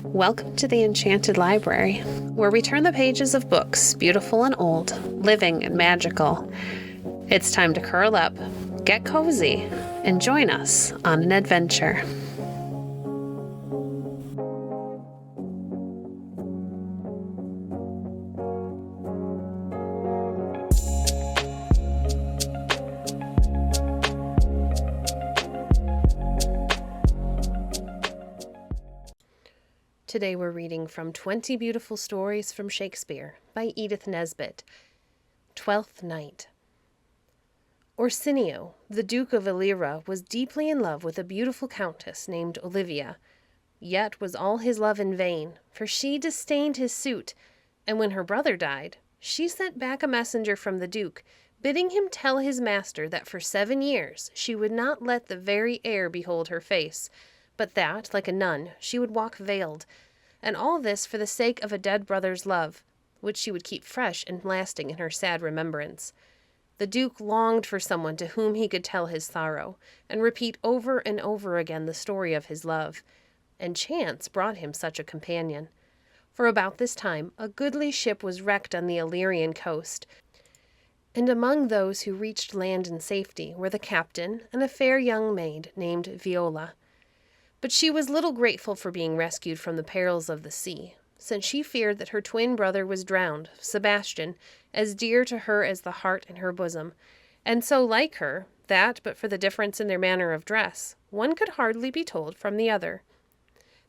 Welcome to the Enchanted Library, where we turn the pages of books, beautiful and old, living and magical. It's time to curl up, get cozy, and join us on an adventure. Today we're reading from 20 Beautiful Stories from Shakespeare by Edith Nesbit. Twelfth Night. Orsino, the Duke of Illyria, was deeply in love with a beautiful countess named Olivia. Yet was all his love in vain, for she disdained his suit, and when her brother died, she sent back a messenger from the Duke, bidding him tell his master that for 7 years she would not let the very air behold her face, but that, like a nun, she would walk veiled, and all this for the sake of a dead brother's love, which she would keep fresh and lasting in her sad remembrance. The Duke longed for someone to whom he could tell his sorrow, and repeat over and over again the story of his love, and chance brought him such a companion. For about this time a goodly ship was wrecked on the Illyrian coast, and among those who reached land in safety were the captain and a fair young maid named Viola. But she was little grateful for being rescued from the perils of the sea, since she feared that her twin brother was drowned, Sebastian, as dear to her as the heart in her bosom, and so like her, that, but for the difference in their manner of dress, one could hardly be told from the other.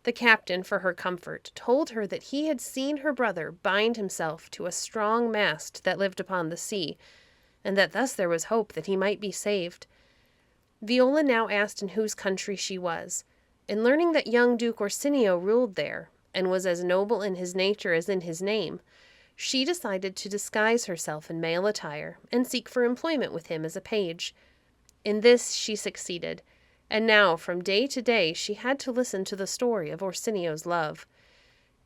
The captain, for her comfort, told her that he had seen her brother bind himself to a strong mast that lived upon the sea, and that thus there was hope that he might be saved. Viola now asked in whose country she was, and learning that young Duke Orsino ruled there, and was as noble in his nature as in his name, she decided to disguise herself in male attire and seek for employment with him as a page. In this she succeeded, and now from day to day she had to listen to the story of Orsino's love.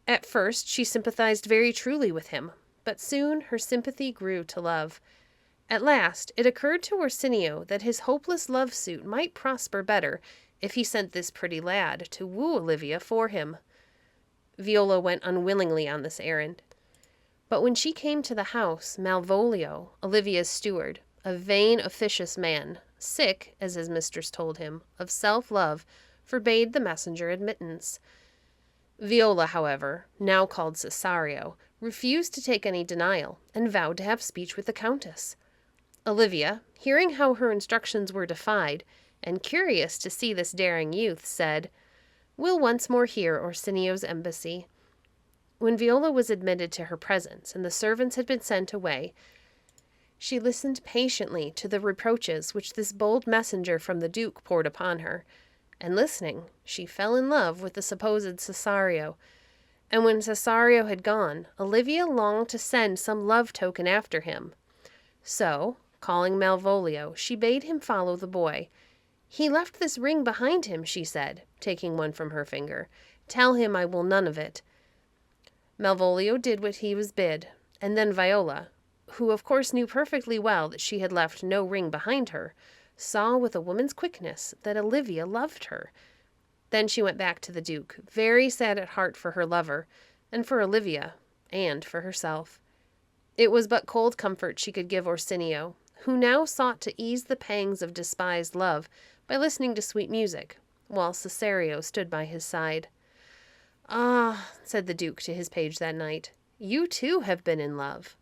At first she sympathized very truly with him, but soon her sympathy grew to love. At last it occurred to Orsino that his hopeless love suit might prosper better if he sent this pretty lad to woo Olivia for him. Viola went unwillingly on this errand. But when she came to the house, Malvolio, Olivia's steward, a vain, officious man, sick, as his mistress told him, of self-love, forbade the messenger admittance. Viola, however, now called Cesario, refused to take any denial, and vowed to have speech with the countess. Olivia, hearing how her instructions were defied, and curious to see this daring youth, said, "We'll once more hear Orsino's embassy." When Viola was admitted to her presence, and the servants had been sent away, she listened patiently to the reproaches which this bold messenger from the Duke poured upon her, and listening, she fell in love with the supposed Cesario, and when Cesario had gone, Olivia longed to send some love token after him. So, calling Malvolio, she bade him follow the boy. "He left this ring behind him," she said, taking one from her finger. "Tell him I will none of it." Malvolio did what he was bid, and then Viola, who of course knew perfectly well that she had left no ring behind her, saw with a woman's quickness that Olivia loved her. Then she went back to the Duke, very sad at heart for her lover, and for Olivia, and for herself. It was but cold comfort she could give Orsino, who now sought to ease the pangs of despised love by listening to sweet music, while Cesario stood by his side. "Ah," said the Duke to his page that night, "you too have been in love."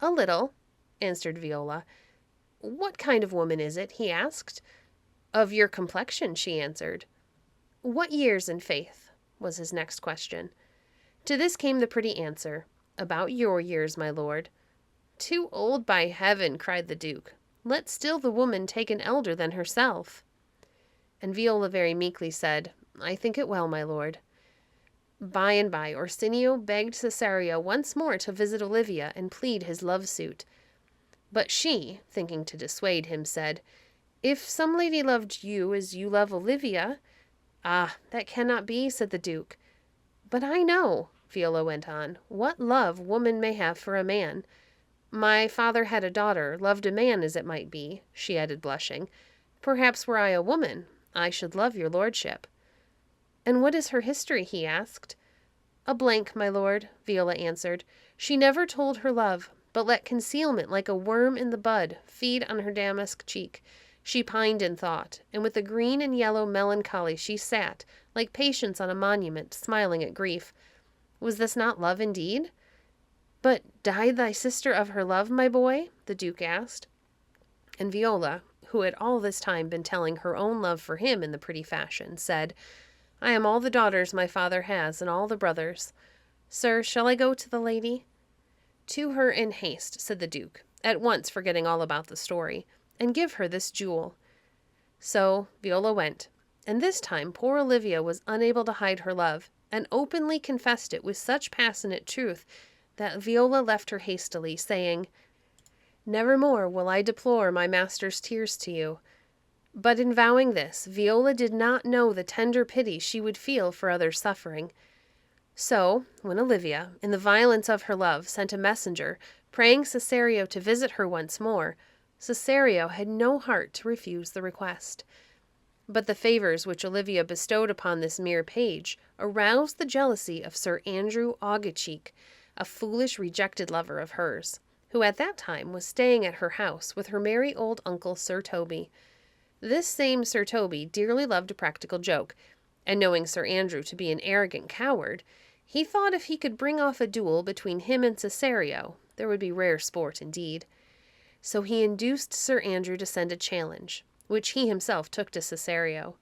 "A little," answered Viola. "What kind of woman is it?" he asked. "Of your complexion," she answered. "What years, in faith?" was his next question. To this came the pretty answer, "About your years, my lord." "Too old, by heaven," cried the Duke. "Let still the woman take an elder than herself." And Viola very meekly said, "I think it well, my lord." By and by Orsino begged Cesario once more to visit Olivia and plead his love suit. But she, thinking to dissuade him, said, "If some lady loved you as you love Olivia—" "Ah, that cannot be," said the Duke. "But I know," Viola went on, "what love woman may have for a man. My father had a daughter, loved a man as it might be," she added, blushing. "Perhaps were I a woman, I should love your lordship." "And what is her history?" he asked. "A blank, my lord," Viola answered. "She never told her love, but let concealment like a worm in the bud feed on her damask cheek. She pined in thought, and with a green and yellow melancholy she sat, like Patience on a monument, smiling at grief. Was this not love indeed?" "But died thy sister of her love, my boy?" the Duke asked. And Viola, who had all this time been telling her own love for him in the pretty fashion, said, "I am all the daughters my father has, and all the brothers. Sir, shall I go to the lady?" "To her in haste," said the Duke, at once forgetting all about the story, "and give her this jewel." So Viola went, and this time poor Olivia was unable to hide her love, and openly confessed it with such passionate truth that Viola left her hastily, saying, "Never more will I deplore my master's tears to you." But in vowing this, Viola did not know the tender pity she would feel for others' suffering. So, when Olivia, in the violence of her love, sent a messenger, praying Cesario to visit her once more, Cesario had no heart to refuse the request. But the favors which Olivia bestowed upon this mere page aroused the jealousy of Sir Andrew Aguecheek, a foolish rejected lover of hers, who at that time was staying at her house with her merry old uncle Sir Toby. This same Sir Toby dearly loved a practical joke, and knowing Sir Andrew to be an arrogant coward, he thought if he could bring off a duel between him and Cesario, there would be rare sport indeed. So he induced Sir Andrew to send a challenge, which he himself took to Cesario.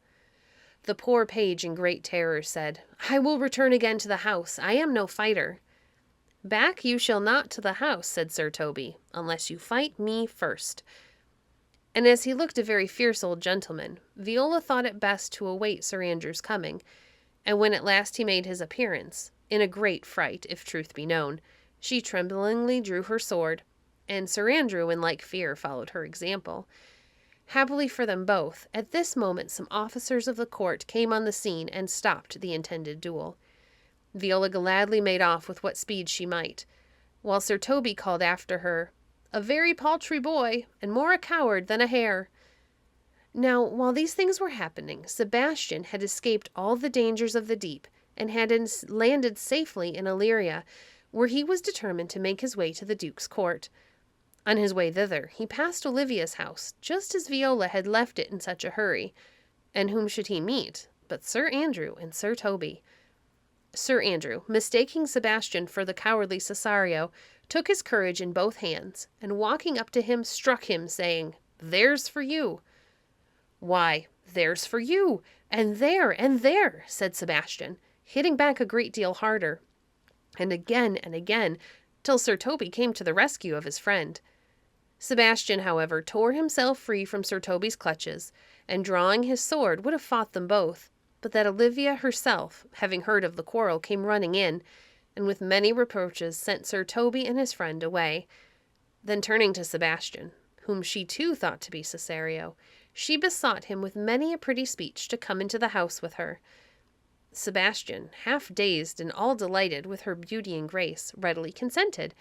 The poor page in great terror said, "I will return again to the house. I am no fighter." "Back you shall not to the house," said Sir Toby, "unless you fight me first." And as he looked a very fierce old gentleman, Viola thought it best to await Sir Andrew's coming, and when at last he made his appearance, in a great fright, if truth be known, she tremblingly drew her sword, and Sir Andrew, in like fear, followed her example. Happily for them both, at this moment some officers of the court came on the scene and stopped the intended duel. Viola gladly made off with what speed she might, while Sir Toby called after her, "A very paltry boy, and more a coward than a hare." Now, while these things were happening, Sebastian had escaped all the dangers of the deep, and had landed safely in Illyria, where he was determined to make his way to the Duke's court. On his way thither, he passed Olivia's house, just as Viola had left it in such a hurry. And whom should he meet but Sir Andrew and Sir Toby? Sir Andrew, mistaking Sebastian for the cowardly Cesario, took his courage in both hands, and walking up to him, struck him, saying, "There's for you." "Why, there's for you, and there," said Sebastian, hitting back a great deal harder, and again, till Sir Toby came to the rescue of his friend. Sebastian, however, tore himself free from Sir Toby's clutches, and drawing his sword would have fought them both, but that Olivia herself, having heard of the quarrel, came running in, and with many reproaches sent Sir Toby and his friend away. Then turning to Sebastian, whom she too thought to be Cesario, she besought him with many a pretty speech to come into the house with her. Sebastian, half dazed and all delighted with her beauty and grace, readily consented,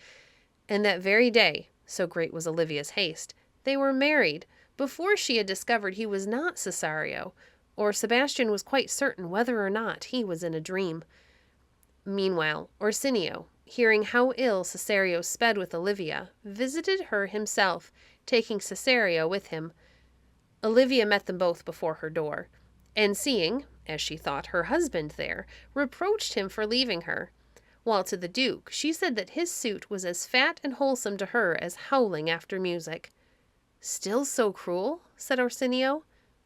and that very day, so great was Olivia's haste, they were married before she had discovered he was not Cesario, or Sebastian was quite certain whether or not he was in a dream. Meanwhile, Orsino, hearing how ill Cesario sped with Olivia, visited her himself, taking Cesario with him. Olivia met them both before her door, and seeing, as she thought, her husband there, reproached him for leaving her, while to the Duke she said that his suit was as fat and wholesome to her as howling after music. "Still so cruel?" said Orsino.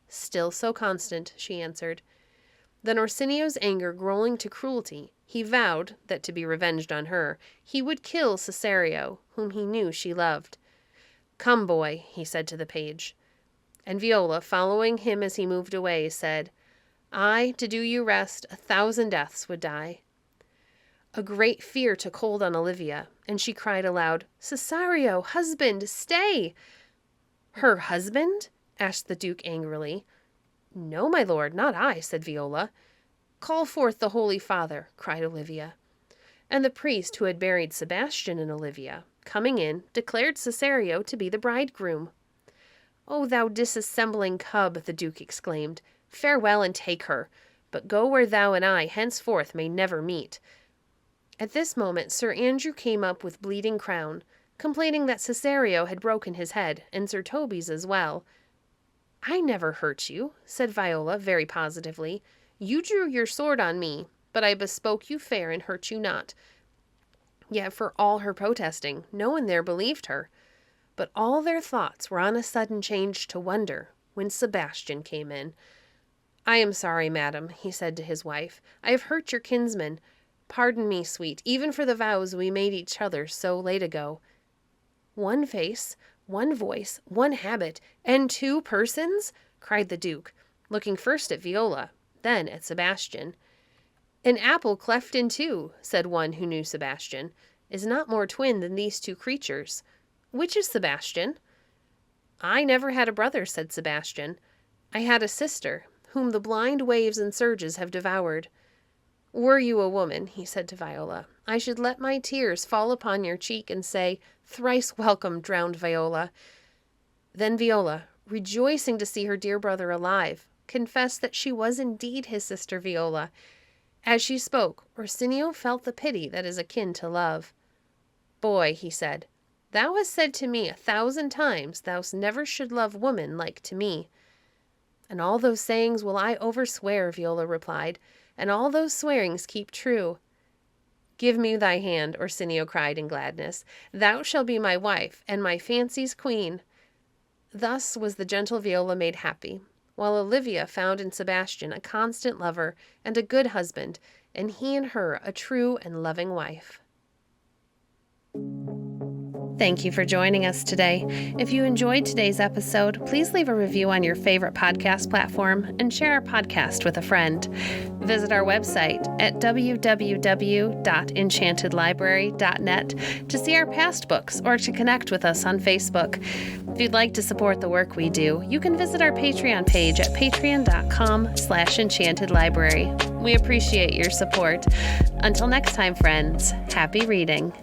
"Still so constant," she answered. Then Orsino's anger growing to cruelty, he vowed that, to be revenged on her, he would kill Cesario, whom he knew she loved. "Come, boy," he said to the page. And Viola, following him as he moved away, said, "I, to do you rest, 1,000 deaths would die." A great fear took hold on Olivia, and she cried aloud, "Cesario, husband, stay!" "Her husband?" asked the Duke angrily. "No, my lord, not I," said Viola. "Call forth the Holy Father," cried Olivia. And the priest who had buried Sebastian and Olivia, coming in, declared Cesario to be the bridegroom. "O thou disassembling cub," the Duke exclaimed, "farewell and take her. but go where thou and I henceforth may never meet." At this moment Sir Andrew came up with bleeding crown, complaining that Cesario had broken his head, and Sir Toby's as well. "I never hurt you," said Viola very positively. "You drew your sword on me, but I bespoke you fair and hurt you not." Yet for all her protesting, no one there believed her. But all their thoughts were on a sudden changed to wonder when Sebastian came in. "I am sorry, madam," he said to his wife. "I have hurt your kinsman. Pardon me, sweet, even for the vows we made each other so late ago." "One face, one voice, one habit, and two persons?" cried the Duke, looking first at Viola, then at Sebastian. "An apple cleft in two," said one who knew Sebastian, "is not more twin than these two creatures. Which is Sebastian?" "I never had a brother," said Sebastian. "I had a sister, whom the blind waves and surges have devoured." "Were you a woman," he said to Viola, "I should let my tears fall upon your cheek and say, 'Thrice welcome, drowned Viola.'" Then Viola, rejoicing to see her dear brother alive, confessed that she was indeed his sister Viola. As she spoke, Orsino felt the pity that is akin to love. "Boy," he said, "thou hast said to me 1,000 times thou never should love woman like to me." "And all those sayings will I overswear," Viola replied, "and all those swearings keep true." "Give me thy hand," Orsino cried in gladness. "Thou shalt be my wife, and my fancy's queen." Thus was the gentle Viola made happy, while Olivia found in Sebastian a constant lover and a good husband, and he in her a true and loving wife. Thank you for joining us today. If you enjoyed today's episode, please leave a review on your favorite podcast platform and share our podcast with a friend. Visit our website at www.enchantedlibrary.net to see our past books or to connect with us on Facebook. If you'd like to support the work we do, you can visit our Patreon page at patreon.com/enchantedlibrary. We appreciate your support. Until next time, friends, happy reading.